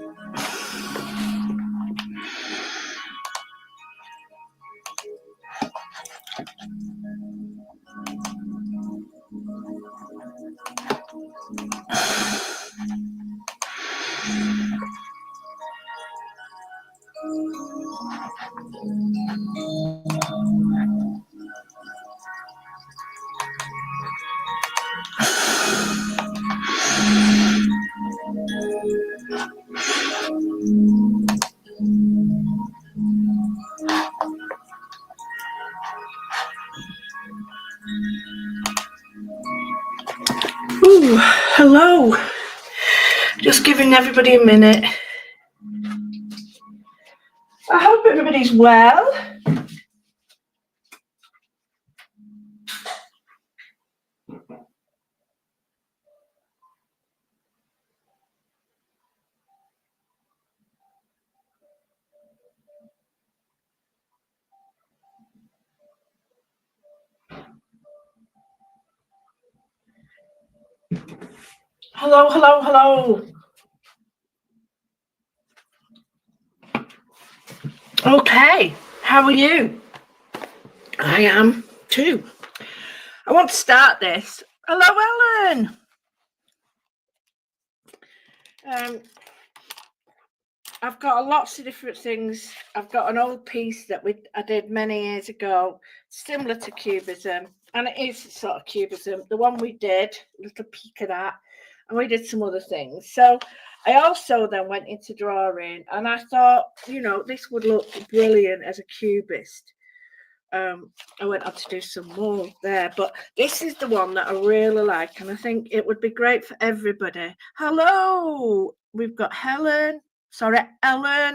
Ooh, hello. Just giving everybody a minute. I hope everybody's well. Hello, hello, hello. Okay, how are you? I am too. I want to start this. Hello, Ellen. I've got lots of different things. I've got an old piece that I did many years ago, similar to cubism, and it is sort of cubism. The one we did, a little peek of that, and we did some other things. So I also then went into drawing, and I thought, this would look brilliant as a cubist. I went on to do some more there, but this is the one that I really like, and I think it would be great for everybody. Hello, we've got Ellen,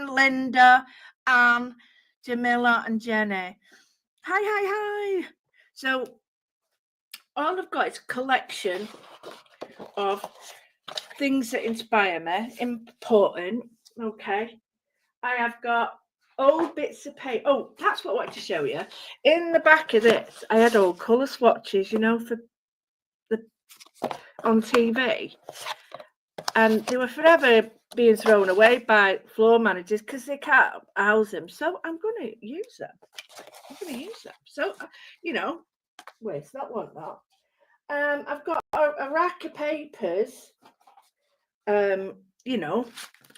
Linda, Anne, Jamila, and Jenny. Hi. So all I've got is a collection of things that inspire me, important. Okay, I have got old bits of paper. Oh, that's what I wanted to show you. In the back of this, I had old colour swatches, for on TV, and they were forever being thrown away by floor managers because they can't house them. So I'm going to use them. So, waste not want that. I've got a rack of papers, that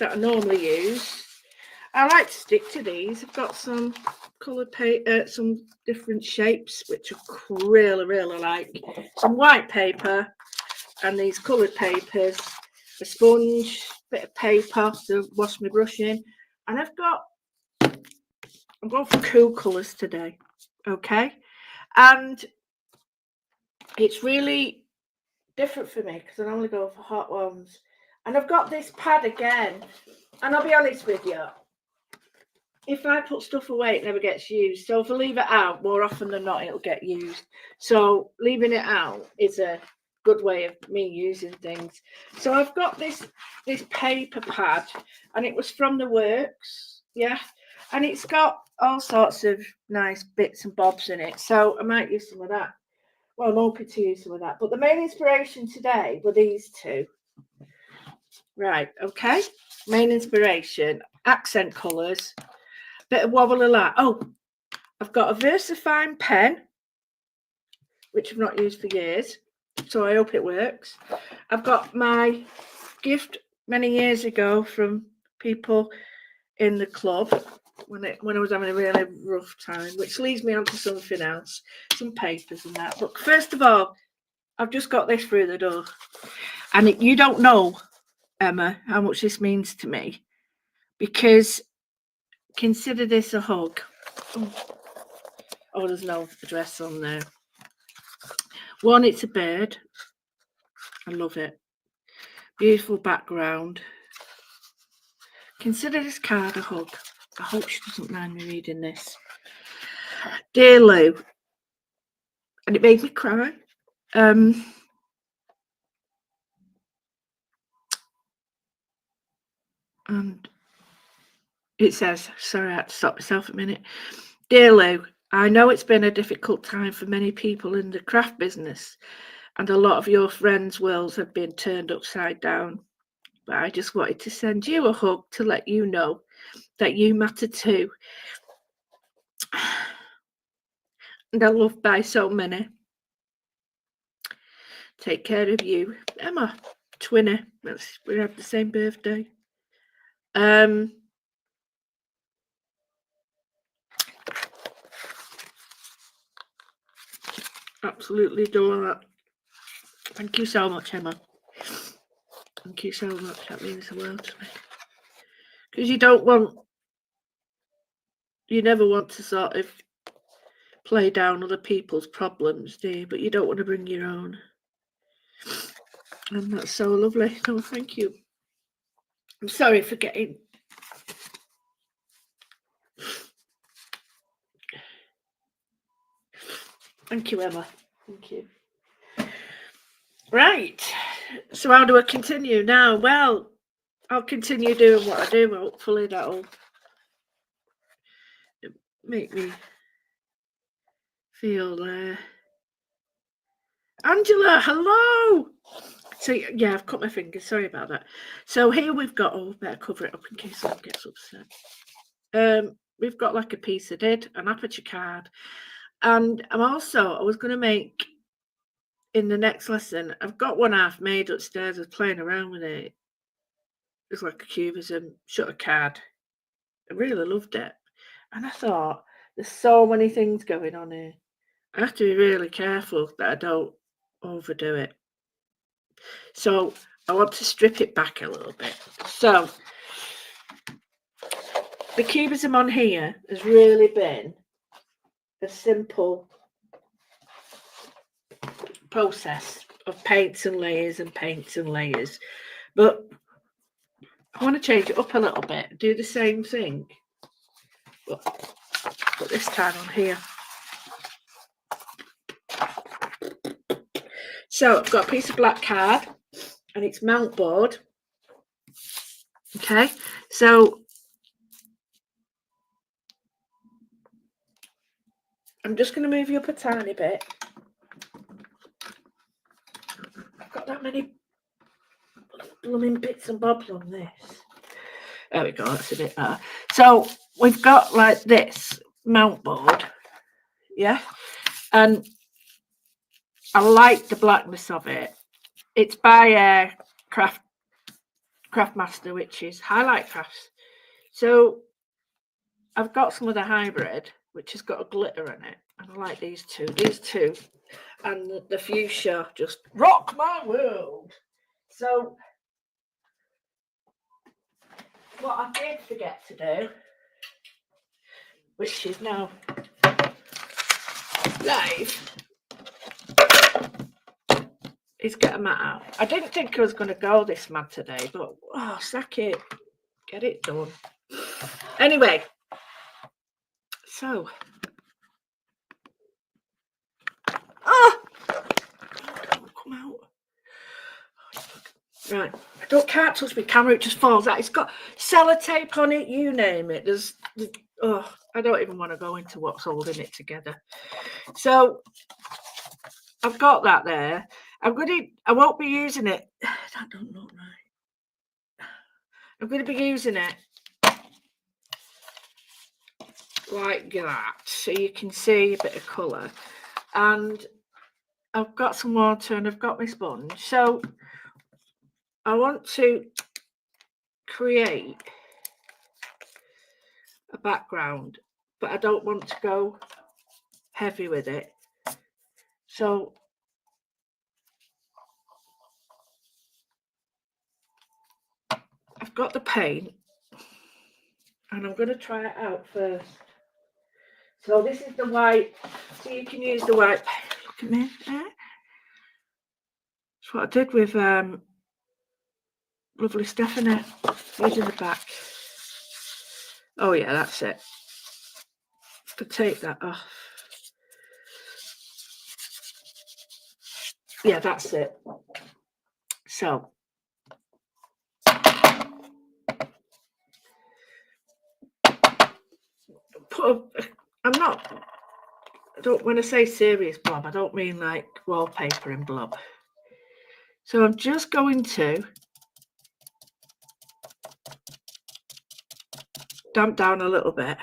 I normally use. I like to stick to these. I've got some coloured paper, some different shapes, which I really, really like. Some white paper and these coloured papers, a sponge, bit of paper to wash my brush in. And I'm going for cool colours today, okay? And it's really different for me because I normally go for hot ones. And I've got this pad again. And I'll be honest with you, if I put stuff away, it never gets used. So if I leave it out, more often than not, it'll get used. So leaving it out is a good way of me using things. So I've got this paper pad, and it was from the works, yeah. And it's got all sorts of nice bits and bobs in it. So I might use some of that. Well, I'm hoping to use some of that. But the main inspiration today were these two. Right, okay. Main inspiration, accent colours. Bit of wobble of that. Oh, I've got a VersaFine pen, which I've not used for years, so I hope it works. I've got my gift many years ago from people in the club when I was having a really rough time, which leads me on to something else, some papers and that. But first of all, I've just got this through the door, and you don't know, Emma, how much this means to me, because consider this a hug. Oh, there's no address on there. One, it's a bird. I love it. Beautiful background. Consider this card a hug. I hope she doesn't mind me reading this. Dear Lou, and it made me cry. And it says, sorry, I had to stop myself a minute. Dear Lou, I know it's been a difficult time for many people in the craft business, and a lot of your friends' worlds have been turned upside down. but I just wanted to send you a hug to let you know that you matter too. And are loved by so many. Take care of you. Emma, twinner. We have the same birthday. Absolutely adore that. Thank you so much, Emma. Thank you so much. That means the world to me. Because you never want to sort of play down other people's problems, do you? But you don't want to bring your own. And that's so lovely. No, thank you. I'm sorry for getting... Thank you, Emma. Thank you. Right. So how do I continue now? Well, I'll continue doing what I do. Hopefully that'll make me feel Angela, hello. So yeah, I've cut my fingers. Sorry about that. So here we've got, better cover it up in case someone gets upset. We've got like a piece I did, an aperture card. And I was going to make, in the next lesson, I've got one half made upstairs. I was playing around with it. It's like a cubism shutter card. I really loved it. And I thought, there's so many things going on here. I have to be really careful that I don't overdo it. So I want to strip it back a little bit. So the cubism on here has really been a simple process of paints and layers and paints and layers. But I want to change it up a little bit, do the same thing, but this time on here. So I've got a piece of black card and it's mount board. Okay, so I'm just going to move you up a tiny bit. I've got that many blooming bits and bobs on this. There we go, that's a bit better. So we've got like this mount board, yeah, and I like the blackness of it. It's by Craftmaster, which is Highlight Crafts. So I've got some of the hybrid, which has got a glitter in it, and I like these two. These two and the fuchsia just rock my world. So what I did forget to do, which is now live, is get a mat out. I didn't think I was going to go this mad today, but sack it, get it done. Anyway, so don't come out. Right, can't touch my camera, it just falls out. It's got sellotape on it, you name it. I don't even want to go into what's holding it together. So I've got that there. I won't be using it. That don't look right. I'm going to be using it like that, so you can see a bit of colour. And I've got some water and I've got my sponge. So I want to create a background, but I don't want to go heavy with it. So I've got the paint and I'm going to try it out first. So this is the white, so you can use the white paint. Look at me. That's what I did with lovely Stephanie. Using the back. Oh yeah, that's it. To take that off. Yeah, that's it. So when I say serious blob, I don't mean like wallpaper and blob. So I'm just going to damp down a little bit.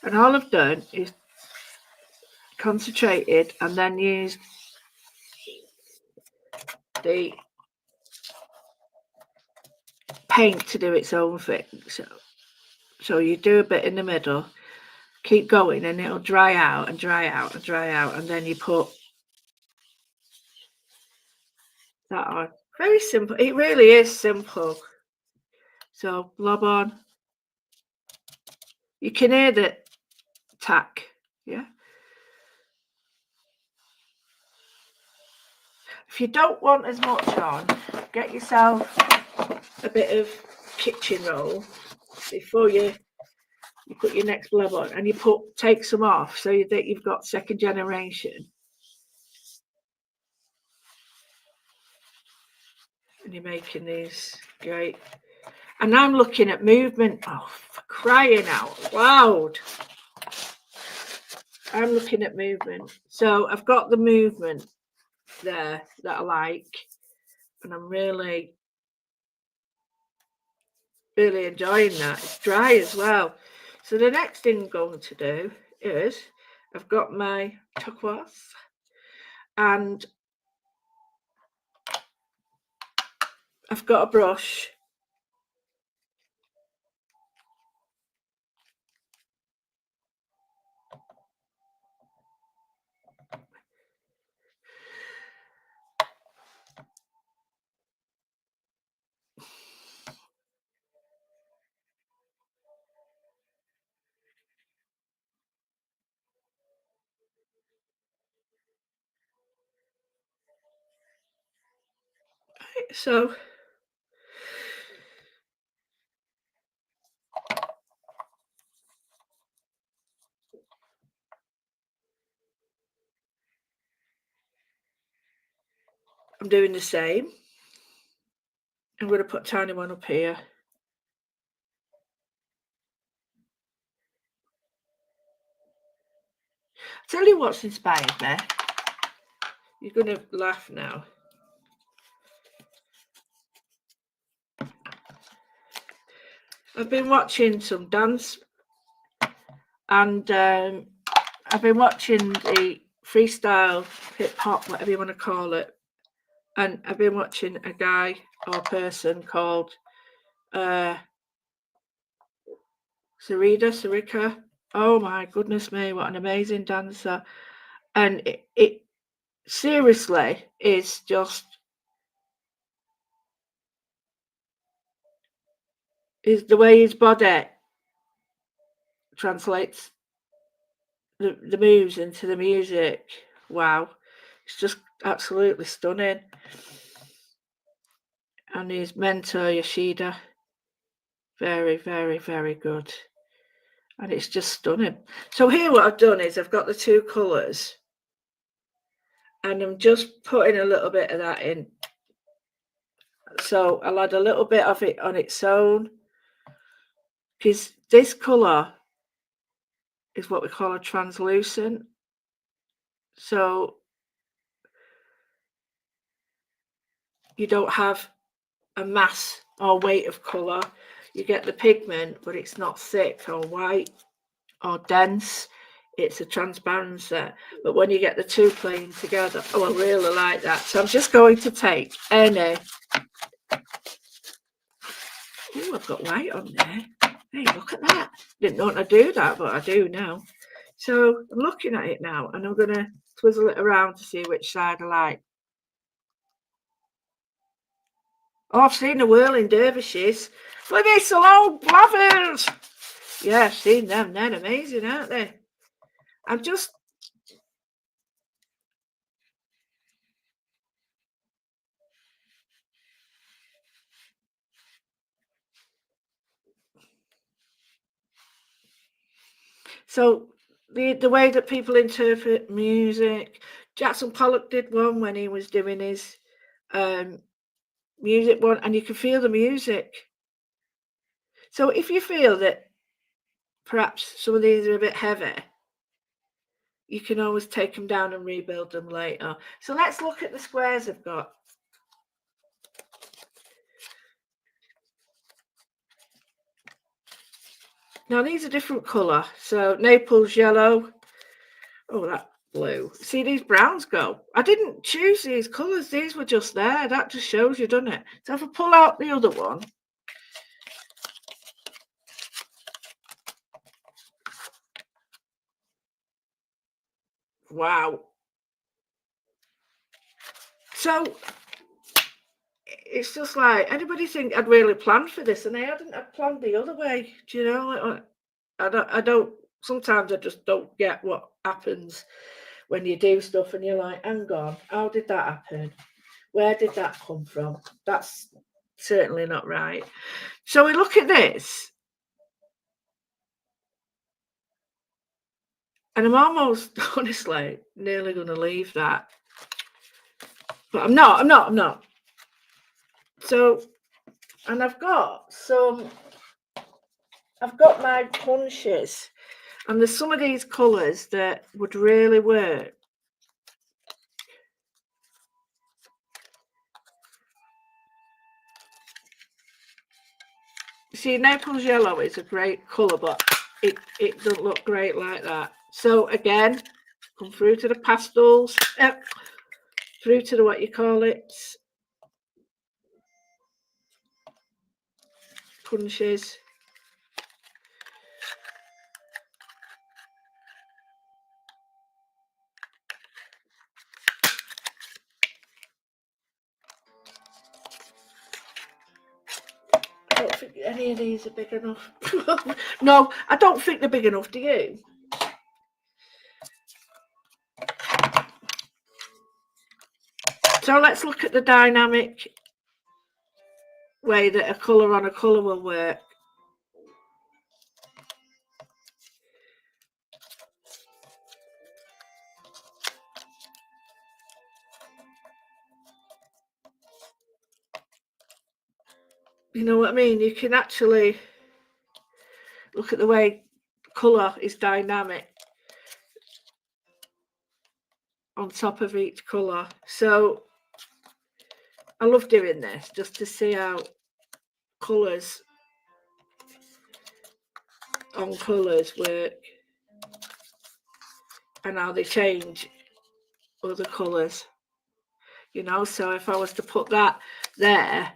And all I've done is concentrated and then used the paint to do its own thing. So you do a bit in the middle, keep going, and it'll dry out and dry out and dry out, and then you put that on. Very simple. It really is simple. So blob on. You can hear the tack, yeah. If you don't want as much on, get yourself a bit of kitchen roll before you put your next blob on, and you take some off so that you've got second generation. And you're making these great. And I'm looking at movement. Oh, for crying out loud. I'm looking at movement. So I've got the movement there that I like. And I'm really, really enjoying that. It's dry as well. So the next thing I'm going to do is I've got my turquoise and I've got a brush. So I'm doing the same. I'm going to put a tiny one up here. I'll tell you what's inspired me. You're going to laugh now. I've been watching some dance and I've been watching the freestyle hip hop, whatever you want to call it. And I've been watching a guy or person called Sarika. Oh my goodness me, what an amazing dancer. And it seriously is just is the way his body translates the moves into the music. Wow. It's just absolutely stunning. And his mentor, Yoshida, very, very, very good. And it's just stunning. So here what I've done is I've got the two colours and I'm just putting a little bit of that in. So I'll add a little bit of it on its own because this colour is what we call a translucent. So you don't have a mass or weight of colour. You get the pigment, but it's not thick or white or dense. It's a transparency. But when you get the two playing together, oh, I really like that. So I'm just going to take any. Oh, I've got white on there. Hey, look at that. Didn't know to do that, but I do now. So I'm looking at it now and I'm going to twizzle it around to see which side I like. Oh, I've seen the whirling dervishes. Look at these long blavers. Yeah, I've seen them. They're amazing, aren't they? I'm just. So the way that people interpret music, Jackson Pollock did one when he was doing his music one, and you can feel the music. So if you feel that perhaps some of these are a bit heavy, you can always take them down and rebuild them later. So let's look at the squares I've got. Now these are different colour. So Naples yellow. Oh, that blue. See, these browns go. I didn't choose these colours. These were just there. That just shows you, doesn't it? So if I pull out the other one. Wow. So it's just like, anybody think I'd really planned for this? And I hadn't. I planned the other way. Do you know? I don't. Sometimes I just don't get what happens when you do stuff and you're like, hang on, how did that happen? Where did that come from? That's certainly not right. So we look at this, and I'm almost, honestly, nearly going to leave that. But I'm not. So, and I've got my punches, and there's some of these colours that would really work. See, Naples yellow is a great colour, but it doesn't look great like that. So again, come through to the pastels, through to the, what you call it, punches. I don't think any of these are big enough. No, I don't think they're big enough, do you? So let's look at the dynamic way that a colour on a colour will work. You know what I mean? You can actually look at the way colour is dynamic on top of each colour. So I love doing this just to see how colours on colours work and how they change other colours. You know, so if I was to put that there,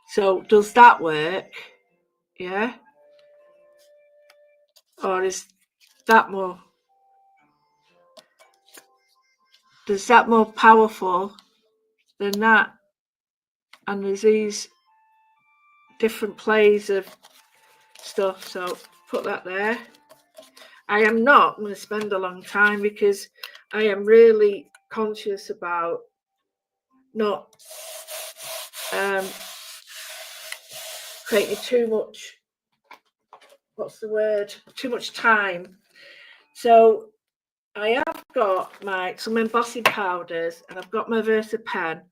so does that work? Yeah? Or is that more, does that more powerful than that? And there's these different plays of stuff, so put that there. I am not going to spend a long time because I am really conscious about not creating too much, what's the word, too much time. So I have got some embossing powders, and I've got my Versa pen,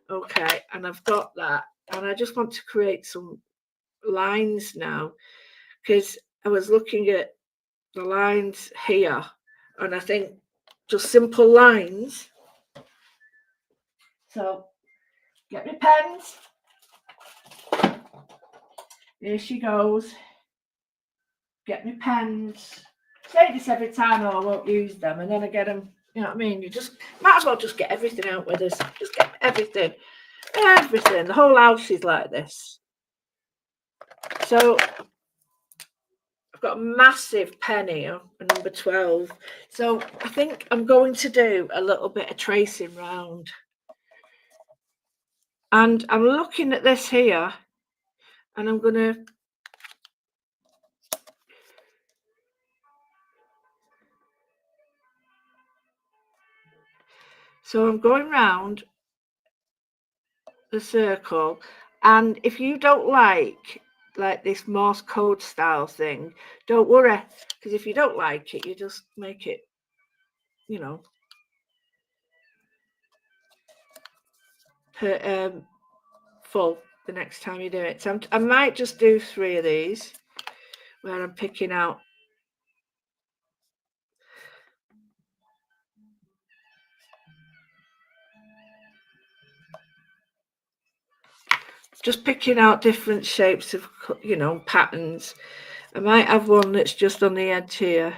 okay, and I've got that, and I just want to create some lines now, because I was looking at the lines here, and I think just simple lines. So get my pens. Here she goes. Get my pens. Say this every time, or I won't use them, and then I get them. You know what I mean? You just might as well just get everything out with us. Just get everything. The whole house is like this. So I've got a massive pen here, a number 12. So I think I'm going to do a little bit of tracing round. And I'm looking at this here, and I'm going to so I'm going round the circle, and if you don't like this Morse code style thing, don't worry, because if you don't like it, you just make it, you know, full the next time you do it. So I might just do 3 of these where I'm picking out different shapes of, you know, patterns. I might have one that's just on the edge here.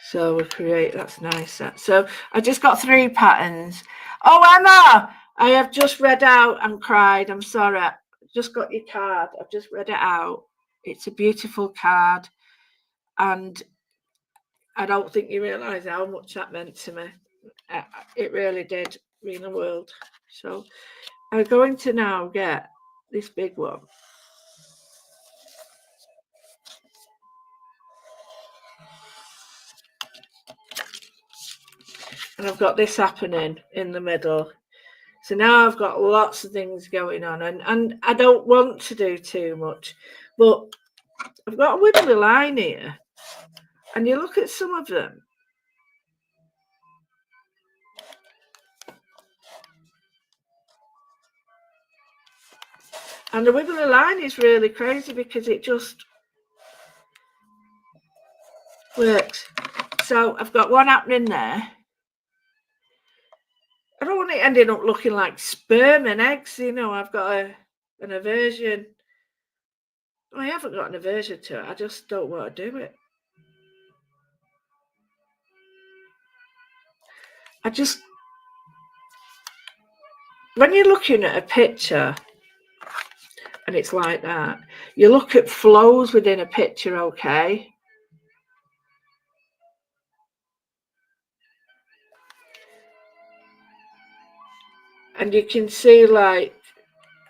So we create, that's nice. So I just got 3 patterns. Oh, Emma, I have just read out and cried. I'm sorry. I just got your card. I've just read it out. It's a beautiful card. And I don't think you realise how much that meant to me. It really did mean the world. So I'm going to now get this big one. And I've got this happening in the middle. So now I've got lots of things going on, and I don't want to do too much, but I've got a wibbly line here, and you look at some of them, and the wibbly line is really crazy because it just works. So I've got one happening there. I don't want it ending up looking like sperm and eggs, you know. I've got an aversion. I haven't got an aversion to it. I just don't want to do it. When you're looking at a picture and it's like that, you look at flows within a picture, okay? And you can see, like,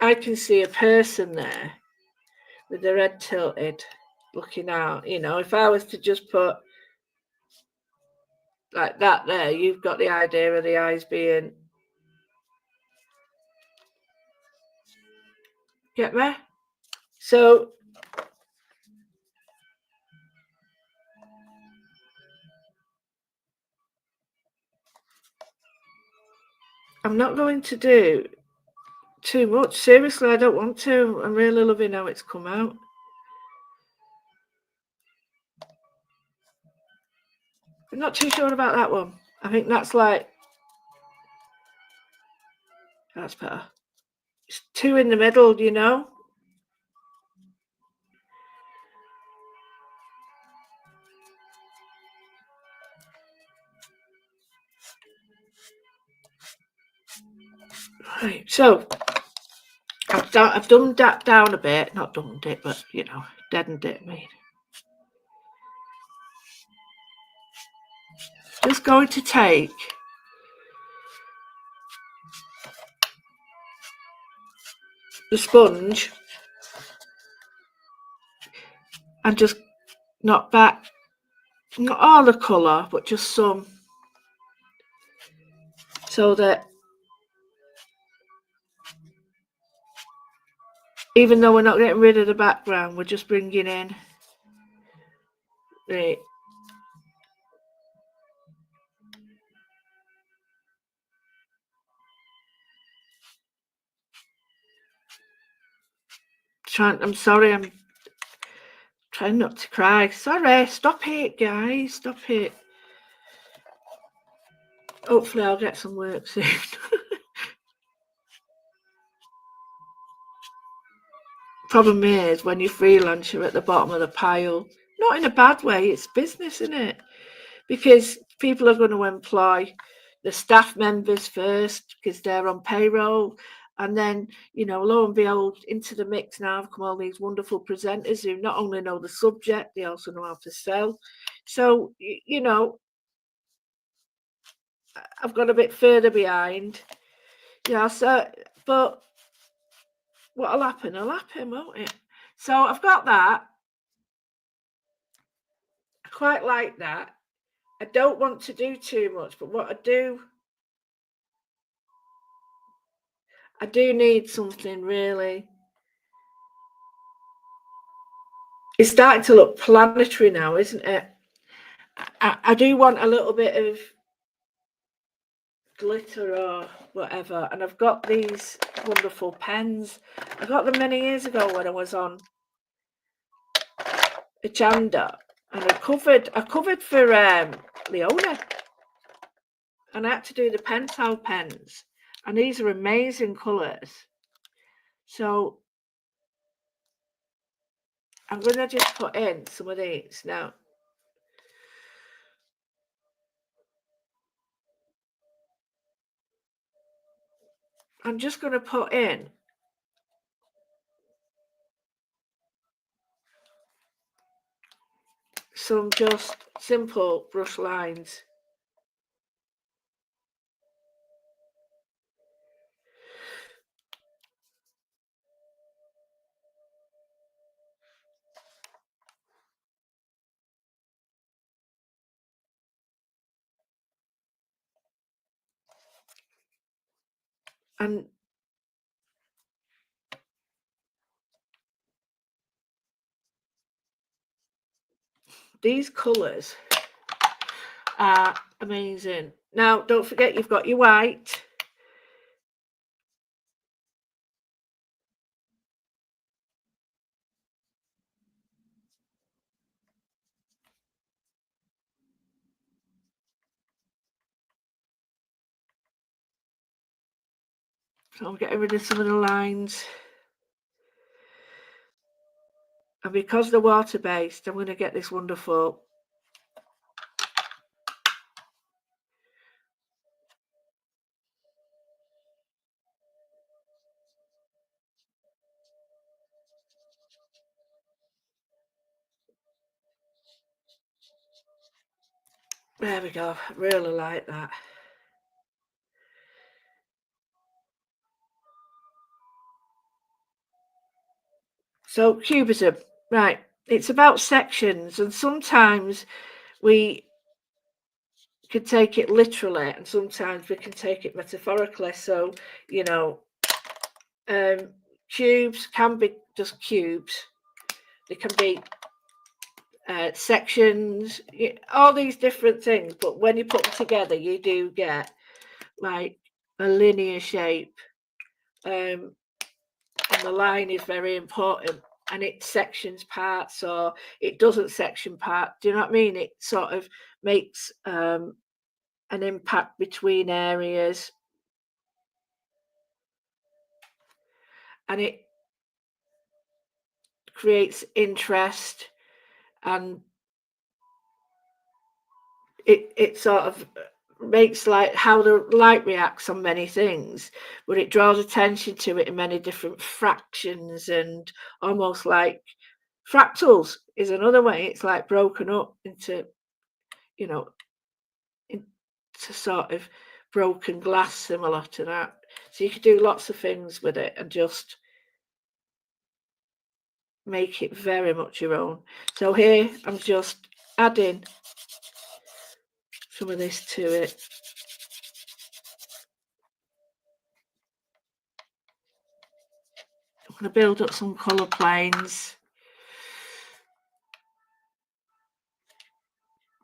I can see a person there with their head tilted, looking out. You know, if I was to just put like that there, you've got the idea of the eyes being, get me? So I'm not going to do too much. Seriously, I don't want to. I'm really loving how it's come out. I'm not too sure about that one. I think that's like, that's better. It's 2 in the middle, you know? Right, so I've dumbed that down a bit. Not dumbed it, but, you know, deadened it, I mean. Just going to take the sponge and just knock back, not all the colour, but just some, so that even though we're not getting rid of the background, we're just bringing in the I'm sorry, I'm trying not to cry. Sorry, stop it, guys, stop it. Hopefully I'll get some work soon. Problem is, when you freelance, you're at the bottom of the pile. Not in a bad way, it's business, isn't it? Because people are going to employ the staff members first because they're on payroll. And then, you know, lo and behold, into the mix now have come all these wonderful presenters who not only know the subject, they also know how to sell. So, you know, I've got a bit further behind. Yeah, so, but what'll happen, won't it? So I've got that. I quite like that. I don't want to do too much, but what I do need something really It's starting to look planetary now, isn't it? I do want a little bit of glitter or whatever, and I've got these wonderful pens. I got them many years ago when I was on Agenda, and I covered for Leona, and I had to do the pentel pens, and these are amazing colours. So I'm going to just put in some of these now. I'm just going to put in some just simple brush lines. And these colours are amazing. Now, don't forget you've got your white. So I'm getting rid of some of the lines. And because they're water-based, I'm going to get this wonderful there we go. I really like that. So cubism, right, it's about sections, and sometimes we can take it literally and sometimes we can take it metaphorically. So, you know, cubes can be just cubes. They can be sections, all these different things, but when you put them together you do get like a linear shape, and the line is very important, and it sections parts or it doesn't section part. Do you know what I mean? It sort of makes an impact between areas, and it creates interest, and it sort of makes like how the light reacts on many things, but it draws attention to it in many different fractions, and almost like fractals is another way. It's like broken up into, you know, into sort of broken glass, similar to that. So you could do lots of things with it and just make it very much your own. So here I'm just adding some of this to it. I'm going to build up some colour planes.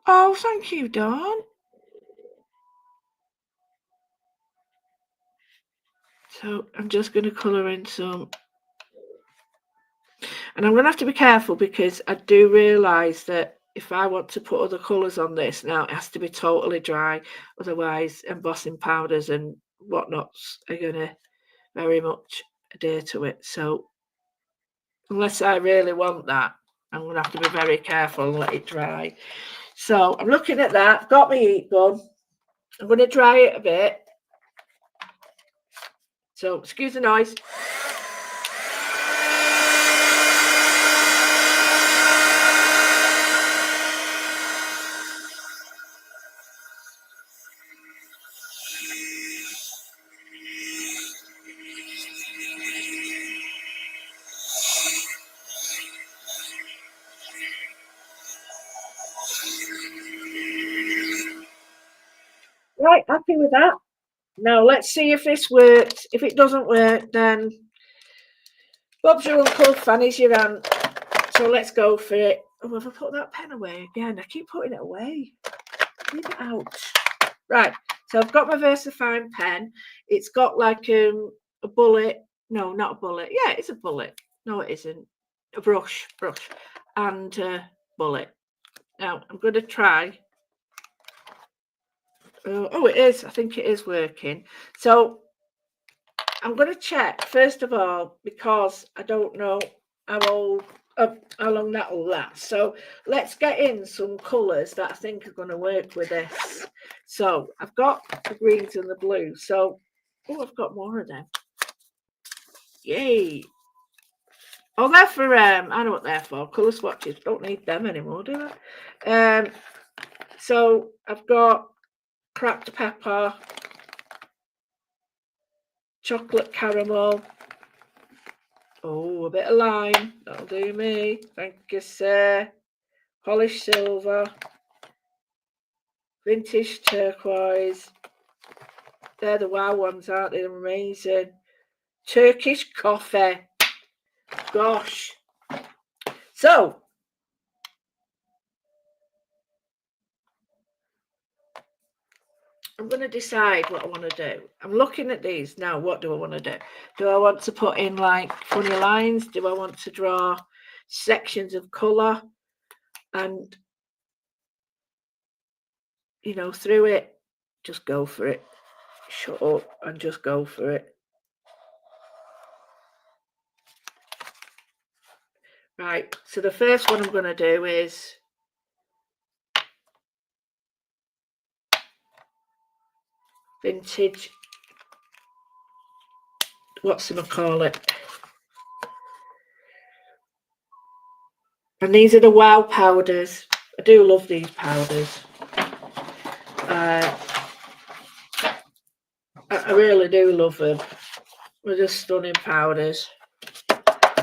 Oh, thank you, Dawn. So I'm just going to colour in some. And I'm going to have to be careful because I do realise that if I want to put other colours on this now, it has to be totally dry. Otherwise, embossing powders and whatnots are going to very much adhere to it. So unless I really want that, I'm going to have to be very careful and let it dry. So I'm looking at that. Got my heat gun. I'm going to dry it a bit. So excuse the noise. Right, happy with that. Now let's see if this works. If it doesn't work, then Bob's your uncle, Fanny's your aunt. So let's go for it. Oh, have I put that pen away again? I keep putting it away. Leave it out. Right, so I've got my VersaFine pen. It's got like a bullet. No, not a bullet. Yeah, it's a bullet. No, it isn't. A brush, and a bullet. Now, I'm going to try. Oh, it is. I think it is working. So I'm going to check, first of all, because I don't know how long that will last. So let's get in some colours that I think are going to work with this. So I've got the greens and the blues. So, I've got more of them. Yay. Oh, they're for, I know what they're for, colour swatches. Don't need them anymore, do I? So I've got cracked pepper, chocolate caramel. Oh, a bit of lime. That'll do me. Thank you, sir. Polished silver. Vintage turquoise. They're the wow ones, aren't they? They're amazing. Turkish coffee. Gosh. So, I'm going to decide what I want to do. I'm looking at these now. What do I want to do? Do I want to put in like funny lines? Do I want to draw sections of colour and, through it? Just go for it. Shut up and just go for it. Right, so the first one I'm going to do is vintage, whatchamacallit. And these are the wow powders. I do love these powders. I really do love them. They're just stunning powders.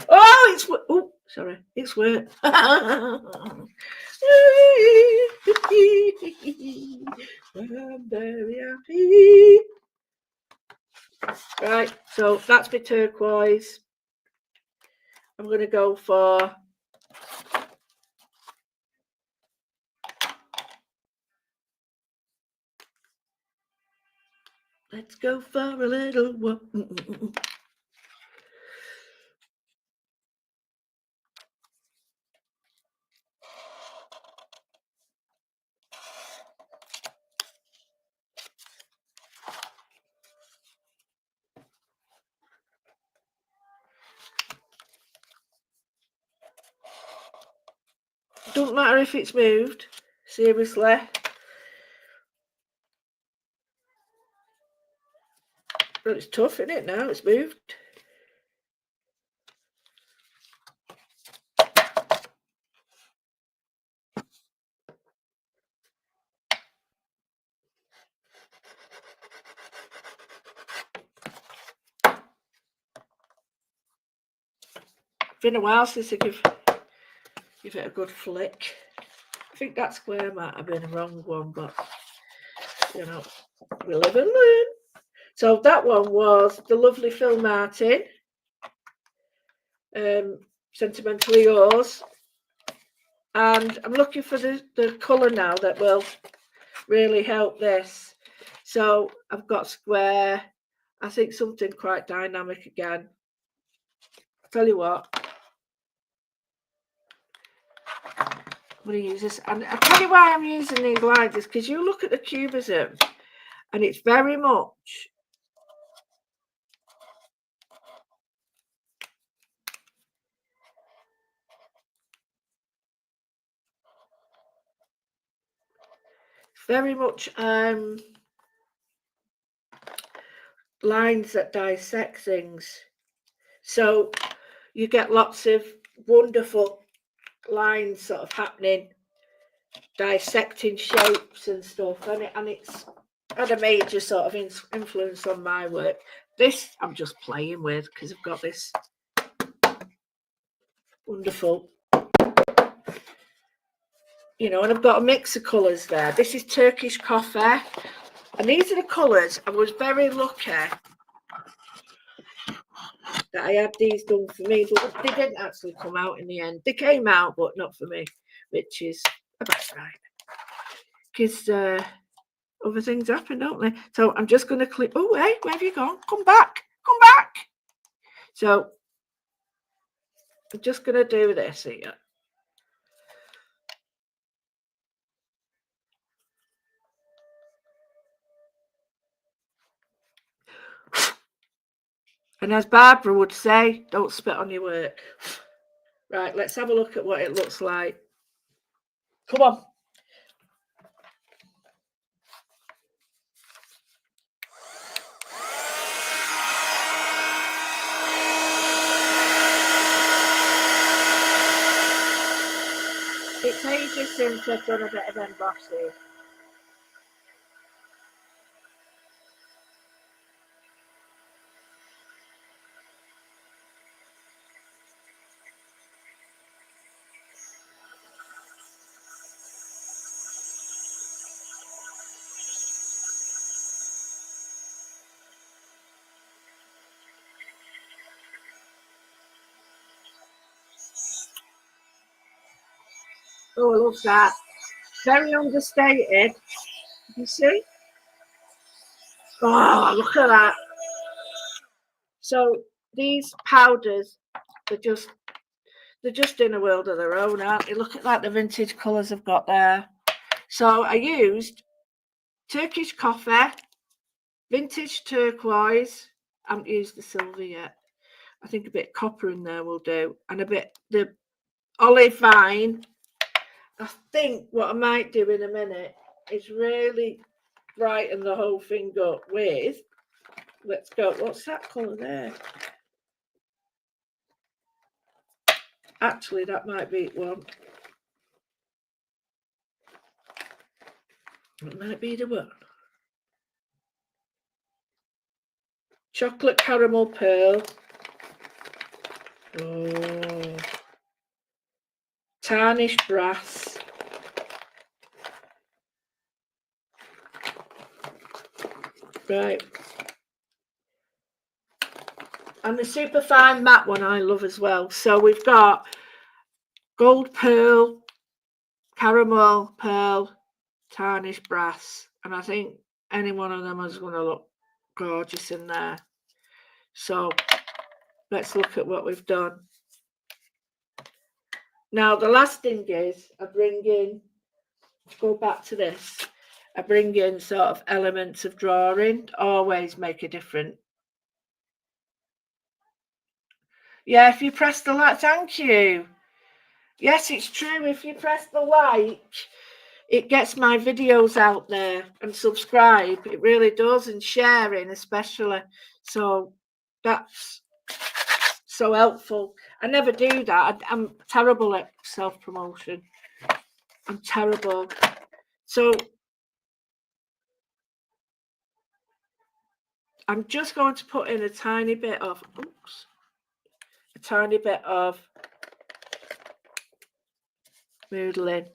Oh, sorry, it's wet. I'm very happy. Right, so that's my turquoise. I'm going to go for let's go for a little walk. Don't matter if it's moved, seriously. But it's tough, isn't it, now? It's moved. It's been a while since I give it a good flick. I think that square might have been a wrong one, but, we live and learn. So that one was the lovely Phil Martin, Sentimentally Yours. And I'm looking for the colour now that will really help this. So I've got square. I think something quite dynamic again. I'll tell you what. I'm going to use this. And I'll tell you why I'm using these lines is because you look at the cubism and it's very much lines that dissect things. So you get lots of wonderful lines sort of happening, dissecting shapes and stuff, and it's had a major sort of influence on my work. This I'm just playing with because I've got this wonderful, and I've got a mix of colours there. This is Turkish coffee, and these are the colours. I was very lucky that I had these done for me, but they didn't actually come out in the end. They came out, but not for me, which is about right. Because other things happen, don't they? So I'm just going to click. Oh, hey, where have you gone? Come back. Come back. So I'm just going to do this here. And as Barbara would say, don't spit on your work. Right, let's have a look at what it looks like. Come on. It's ages since I've done a bit of embossing. Oh, I love that. Very understated. You see? Oh, look at that. So these powders, they're just in a world of their own, aren't they? Look at that, the vintage colours I've got there. So I used Turkish coffee, vintage turquoise. I haven't used the silver yet. I think a bit of copper in there will do, and a bit the olive vine. I think what I might do in a minute is really brighten the whole thing up with. Let's go. What's that colour there? Actually, that might be one. It might be the one. Chocolate caramel pearl. Oh. Tarnished brass. Right. And the super fine matte one I love as well. So we've got gold pearl, caramel pearl, tarnished brass. And I think any one of them is going to look gorgeous in there. So let's look at what we've done. Now, the last thing is I bring in, go back to this, I bring in sort of elements of drawing, always make a difference. Yeah, if you press the like, thank you. Yes, it's true. If you press the like, it gets my videos out there, and subscribe. It really does, and sharing especially. So that's so helpful. I never do that. I'm terrible at self-promotion. I'm terrible. So I'm just going to put in a tiny bit of, moodling.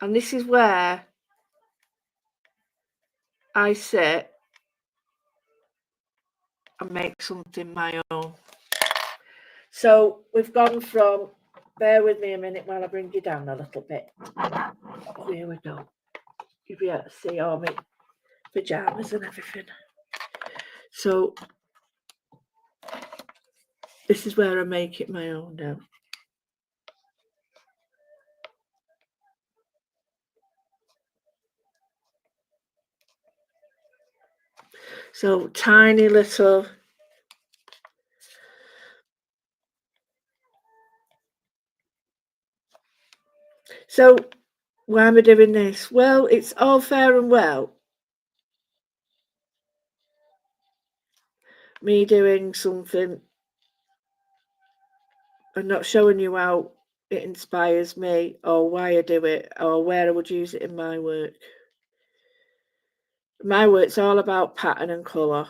And this is where I sit and make something my own. So we've gone from, bear with me a minute while I bring you down a little bit. Here we go. You'll be able to see all my pajamas and everything. So this is where I make it my own now. So tiny little. So why am I doing this? Well, it's all fair and well, me doing something and not showing you how it inspires me or why I do it or where I would use it in my work. My work's all about pattern and colour.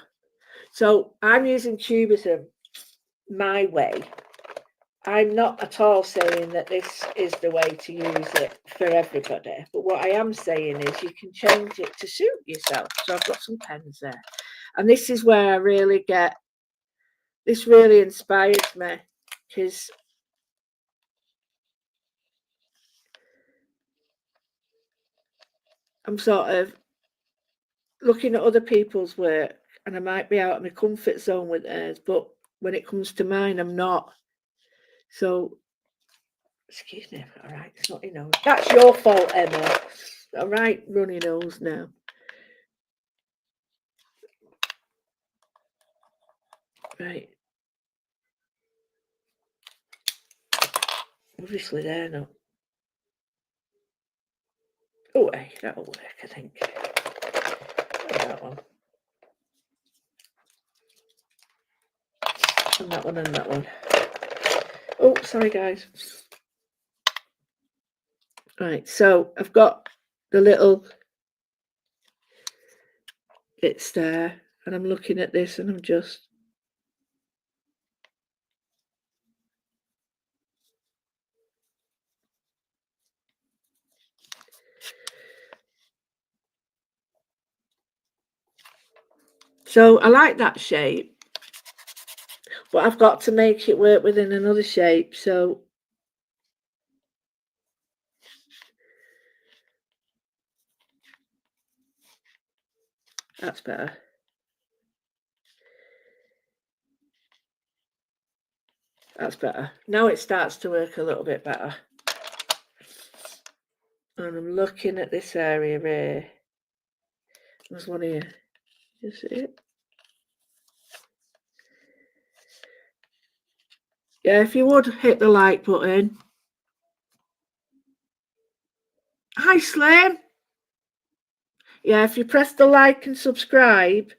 So I'm using cubism my way. I'm not at all saying that this is the way to use it for everybody, but what I am saying is you can change it to suit yourself. So I've got some pens there, and this is where I really get, this really inspires me, because I'm sort of looking at other people's work, and I might be out of my comfort zone with theirs, but when it comes to mine, I'm not. So, excuse me, all right, snotty nose. That's your fault, Emma. All right, runny nose now. Right. Obviously, they're not. Oh, hey, that'll work, I think. That one. And that one and that one. Oh, sorry, guys. Right, so I've got the little bits there, and I'm looking at this, and I'm just... So I like that shape, but I've got to make it work within another shape, so that's better. That's better. Now it starts to work a little bit better. And I'm looking at this area here. There's one here. You see it? Yeah, if you would hit the like button. Hi, Slim. Yeah, if you press the like and subscribe,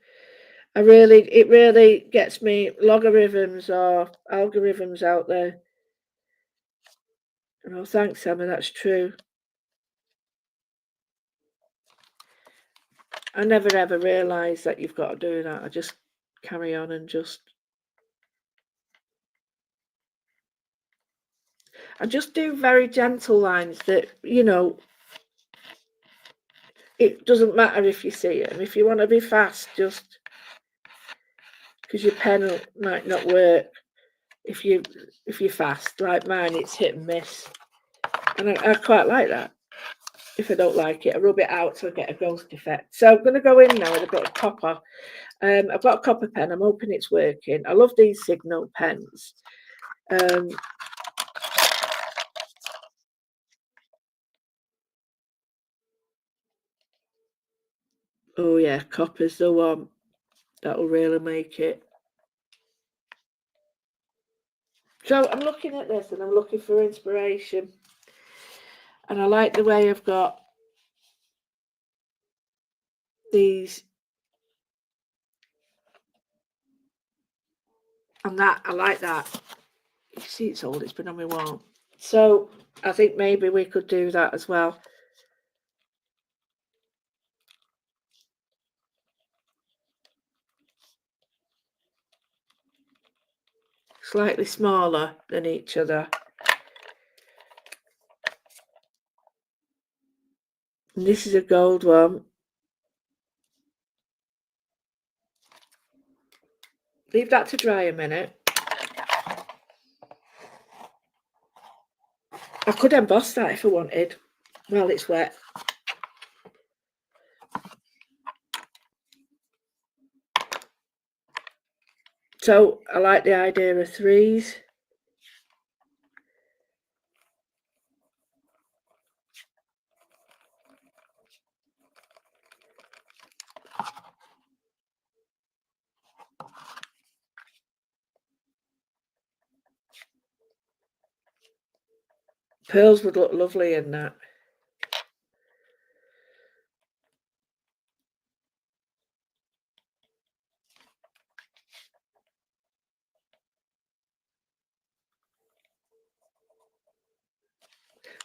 it really gets me logarithms or algorithms out there. Oh, thanks, Emma, that's true. I never ever realised that you've got to do that. I just carry on and I just do very gentle lines that, you know, it doesn't matter if you see them. If you want to be fast, just because your pen might not work if you're fast. Like mine, it's hit and miss, and I quite like that. If I don't like it, I rub it out so I get a ghost effect. So I'm going to go in now with a bit of copper. I've got a copper pen. I'm hoping it's working. I love these Signal pens. Oh yeah, copper's the one that'll really make it. So I'm looking at this and I'm looking for inspiration. And I like the way I've got these and that. I like that. You see it's old, it's been on my wall. So I think maybe we could do that as well. Slightly smaller than each other. And this is a gold one. Leave that to dry a minute. I could emboss that if I wanted while it's wet. So I like the idea of threes. Pearls would look lovely in that.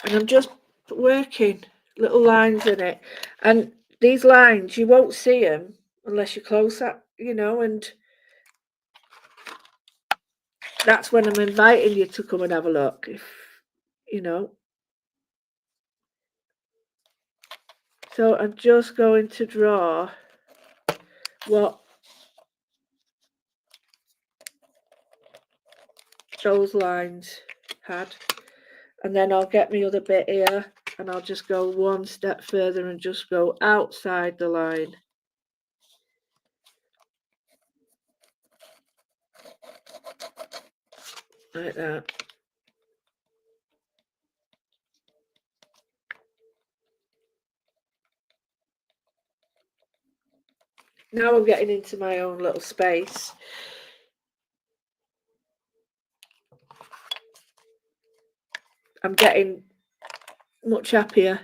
And I'm just working little lines in it. And these lines, you won't see them unless you're close up, you know, and that's when I'm inviting you to come and have a look, if you know. So I'm just going to draw what those lines had, and then I'll get my other bit here and I'll just go one step further and just go outside the line. Like that. Now I'm getting into my own little space. I'm getting much happier.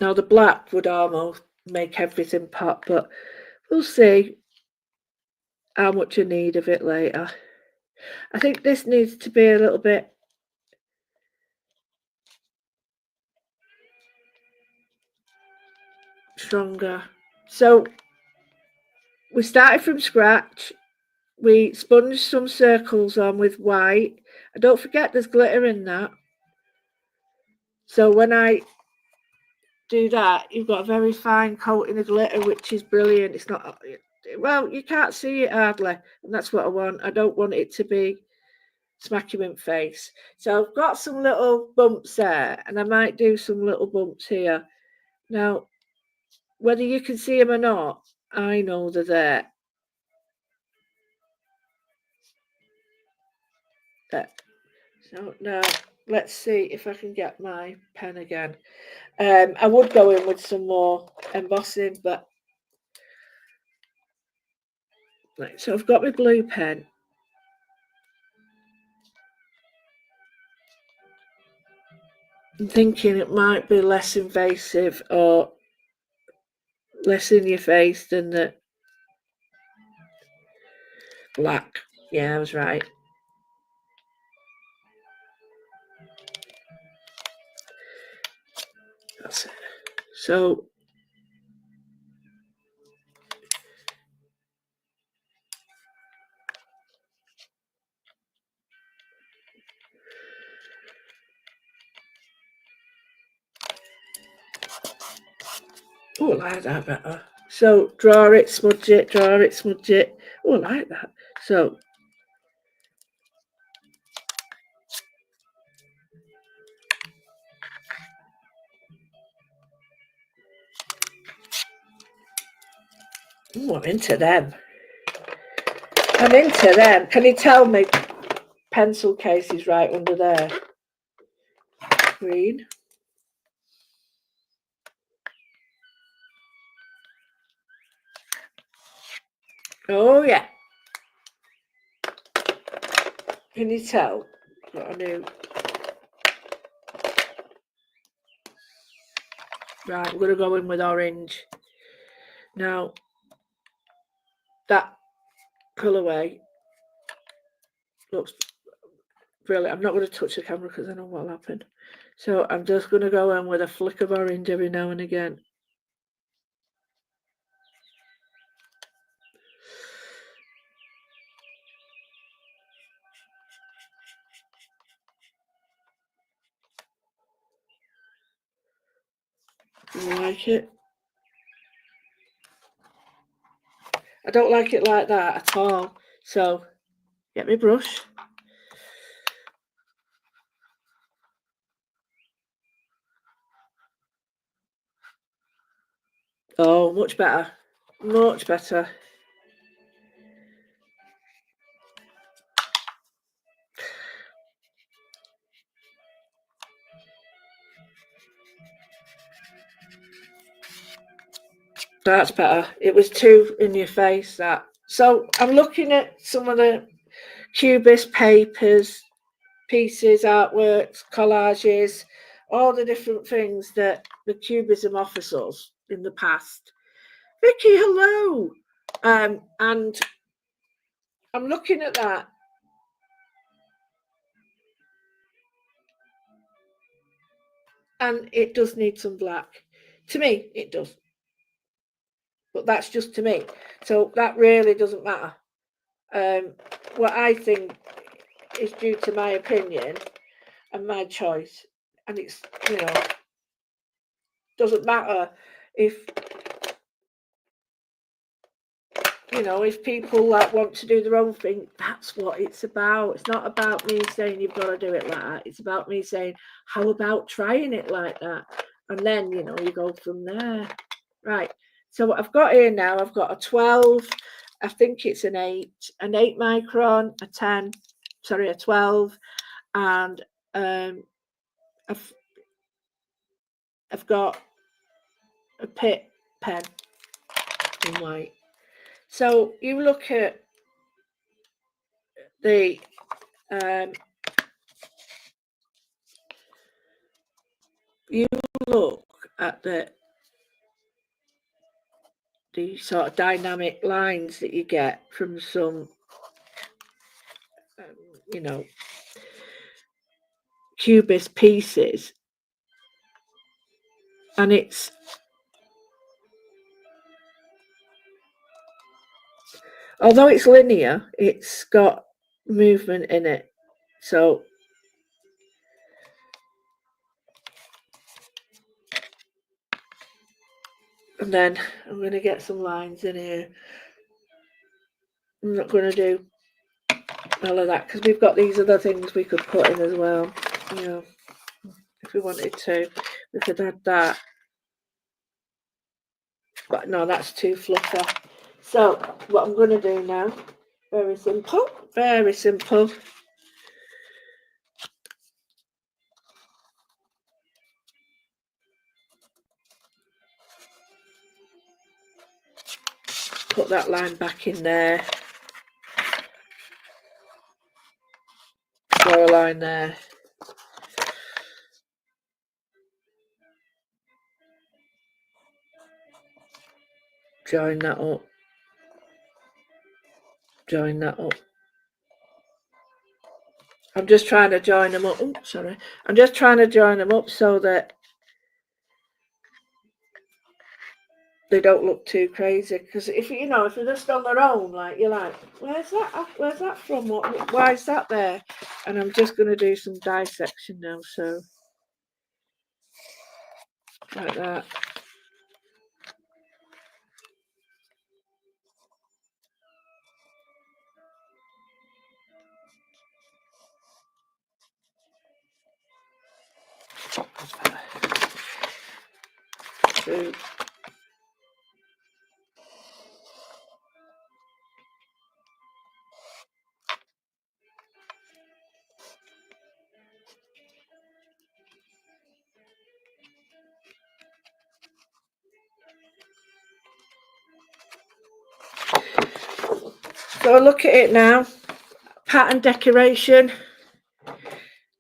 Now the black would almost make everything pop, but we'll see how much I need of it later. I think this needs to be a little bit stronger. So we started from scratch. We sponged some circles on with white. And don't forget there's glitter in that. So when I do that, you've got a very fine coating of glitter, which is brilliant. It's not, well, you can't see it hardly, and that's what I want. I don't want it to be smack you in the face. So I've got some little bumps there, and I might do some little bumps here. Now, whether you can see them or not, I know they're there. There. So now let's see if I can get my pen again. I would go in with some more embossing, but right, so I've got my blue pen. I'm thinking it might be less invasive or less in your face than the black. Yeah, I was right. That's it. So oh, I like that better. So draw it, smudge it, draw it, smudge it. Oh, I like that. So I'm into them. I'm into them. Can you tell me pencil case is right under there? Green. Oh yeah. Can you tell what I do? Right, we're gonna go in with orange. Now that colourway looks brilliant. I'm not going to touch the camera because I know what'll happen. So I'm just going to go in with a flick of orange every now and again. You like it? I don't like it like that at all. So get my brush. Oh, much better. Much better. That's better. It was too in your face, that. So I'm looking at some of the cubist papers, pieces, artworks, collages, all the different things that the cubism offers us in the past. Vicky, hello. And I'm looking at that. and it does need some black. To me, it does. But that's just to me. So that really doesn't matter. What I think is due to my opinion and my choice. And it's, doesn't matter if, if people like want to do their own thing, that's what it's about. It's not about me saying you've got to do it like that. It's about me saying, how about trying it like that? And then, you go from there. Right. So what I've got here now, I've got a 12, I think it's an 8 micron, a 10, sorry, a 12, and I've got a pit pen in white. So you look at the the sort of dynamic lines that you get from some cubist pieces, and it's although it's linear, it's got movement in it. So and then I'm going to get some lines in here. I'm not going to do all of that because we've got these other things we could put in as well. If we wanted to, we could add that. But no, that's too fluffy. So what I'm going to do now, very simple, very simple. Put that line back in there. Draw a line there. Join that up. Join that up. I'm just trying to join them up. Oh, sorry. I'm just trying to join them up so that they don't look too crazy. Because if they're just on their own, like you're like, where's that from? Why is that there? And I'm just going to do some dissection now. So like that. Two. So look at it now. Pattern decoration.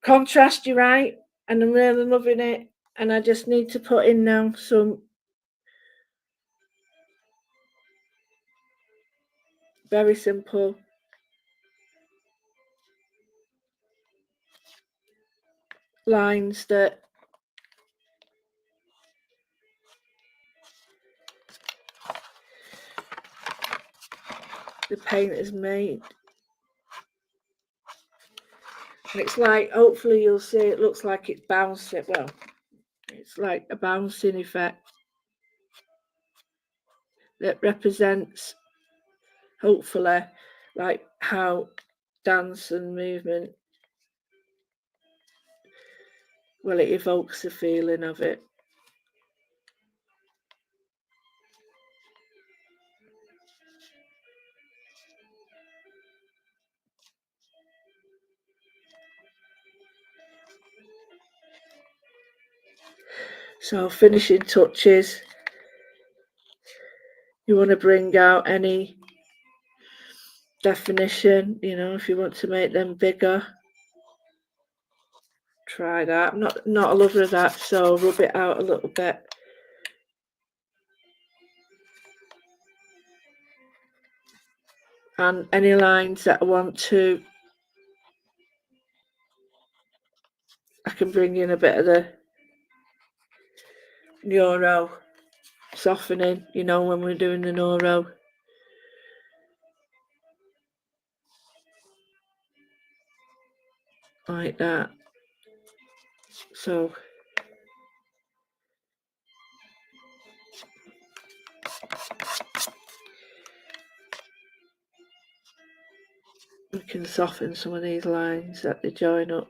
Contrast, you're right. And I'm really loving it. And I just need to put in now some very simple lines that the paint has made. And it's like, hopefully you'll see it looks like it's bouncing. Well, it's like a bouncing effect that represents, hopefully, like how dance and movement, well, it evokes the feeling of it. So finishing touches, you want to bring out any definition, if you want to make them bigger, try that. I'm not a lover of that, so rub it out a little bit. And any lines that I want to, I can bring in a bit of the neuro softening, you know, when we're doing the neuro. Like that. So we can soften some of these lines that they join up.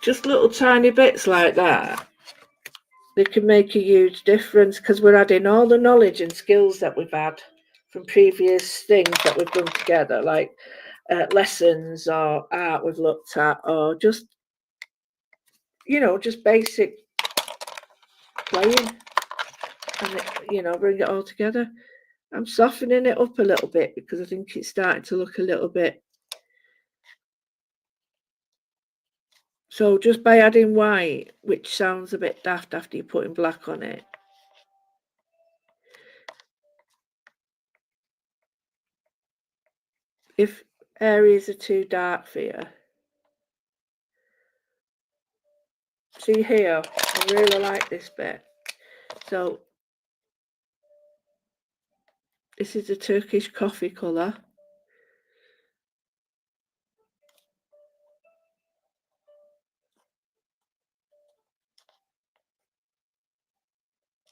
Just little tiny bits like that, they can make a huge difference, because we're adding all the knowledge and skills that we've had from previous things that we've done together, like lessons or art we've looked at, or just, you know, just basic playing, and it, you know, bring it all together. I'm softening it up a little bit because I think it's starting to look a little bit. So just by adding white, which sounds a bit daft after you're putting black on it, if areas are too dark for you, see here, I really like this bit. So this is a Turkish coffee colour.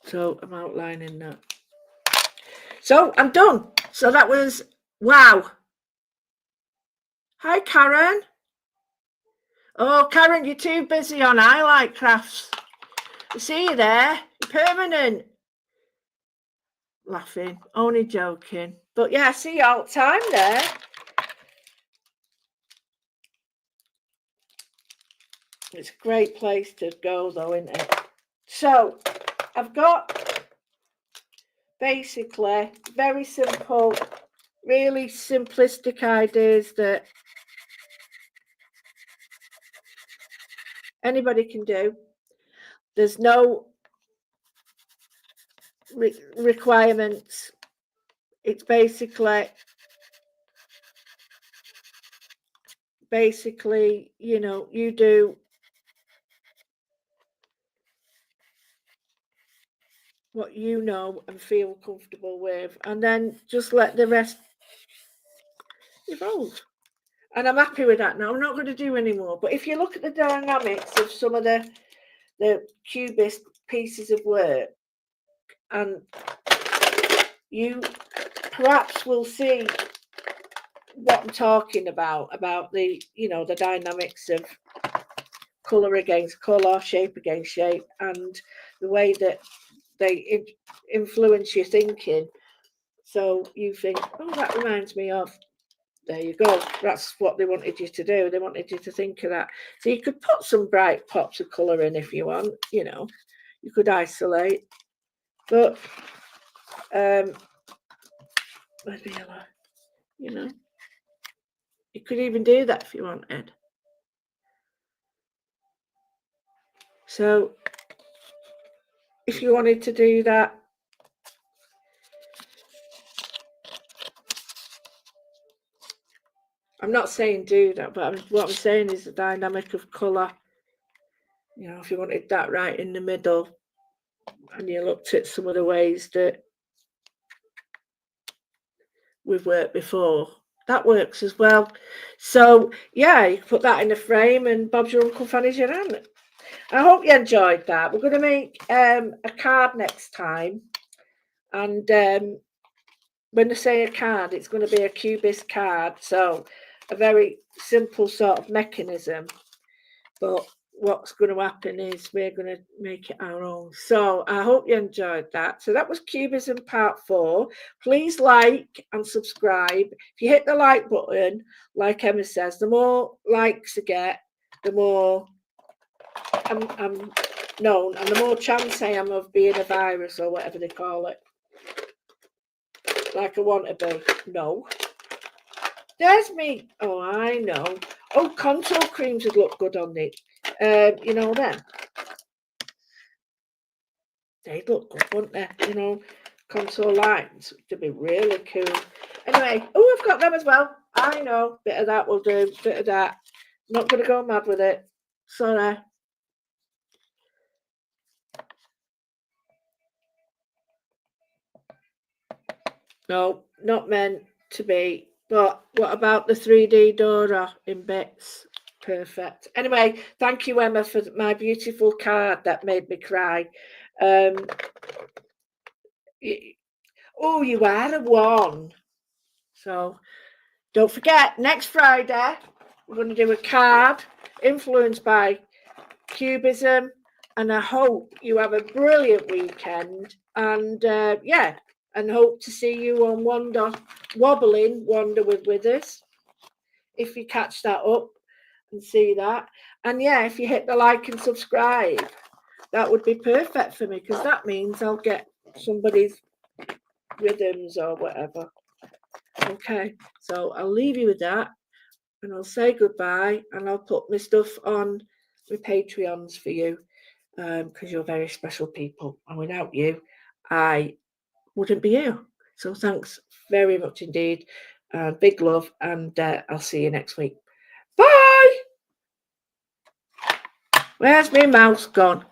So I'm outlining that. So I'm done. So that was, wow. Hi, Karen. Oh, Karen, you're too busy on highlight crafts. I see you there. You're permanent. Laughing, only joking. But yeah, I see you all the time there. It's a great place to go though, isn't it? So I've got basically very simple, really simplistic ideas that anybody can do. There's no requirements. It's basically, you know, you do what you know and feel comfortable with, and then just let the rest evolve. And I'm happy with that now. I'm not going to do any more. But if you look at the dynamics of some of the cubist pieces of work, and you perhaps will see what I'm talking about the, you know, the dynamics of colour against colour, shape against shape, and the way that they influence your thinking. So you think, oh, that reminds me of, there you go. That's what they wanted you to do. They wanted you to think of that. So you could put some bright pops of colour in if you want, you know. You could isolate. But where's the yellow? You know. You could even do that if you wanted. So if you wanted to do that, I'm not saying do that, but what I'm saying is the dynamic of colour. You know, if you wanted that right in the middle, and you looked at some of the ways that we've worked before, that works as well. So yeah, you can put that in a frame, and Bob's your Uncle Fanny's your aunt. I hope you enjoyed that. We're going to make a card next time, and when I say a card, it's going to be a cubist card, so a very simple sort of mechanism, but what's going to happen is we're going to make it our own. So I hope you enjoyed that. So that was Cubism Part 4. Please like and subscribe. If you hit the like button, like Emma says, the more likes I get, the more I'm known, and the more chance I am of being a virus or whatever they call it. Like I want to be. No. There's me. Oh, I know. Oh, contour creams would look good on it. You know them. They'd look good, wouldn't they? You know, console lines, which would be really cool. Anyway, oh, I've got them as well. I know, bit of that will do, bit of that. Not going to go mad with it. Sorry. No, not meant to be. But what about the 3D Dora in bits? Perfect. Anyway, thank you, Emma, for my beautiful card that made me cry. Oh, you are a one. So don't forget, next Friday, we're going to do a card influenced by cubism. And I hope you have a brilliant weekend. And yeah, and hope to see you on Wander with us. If you catch that up and see that. And yeah, if you hit the like and subscribe, that would be perfect for me, because that means I'll get somebody's rhythms or whatever. Okay, so I'll leave you with that, and I'll say goodbye, and I'll put my stuff on my Patreons for you, because you're very special people, and without you, I wouldn't be you. So thanks very much indeed. Big love, and I'll see you next week. Bye! Where's my mouse gone?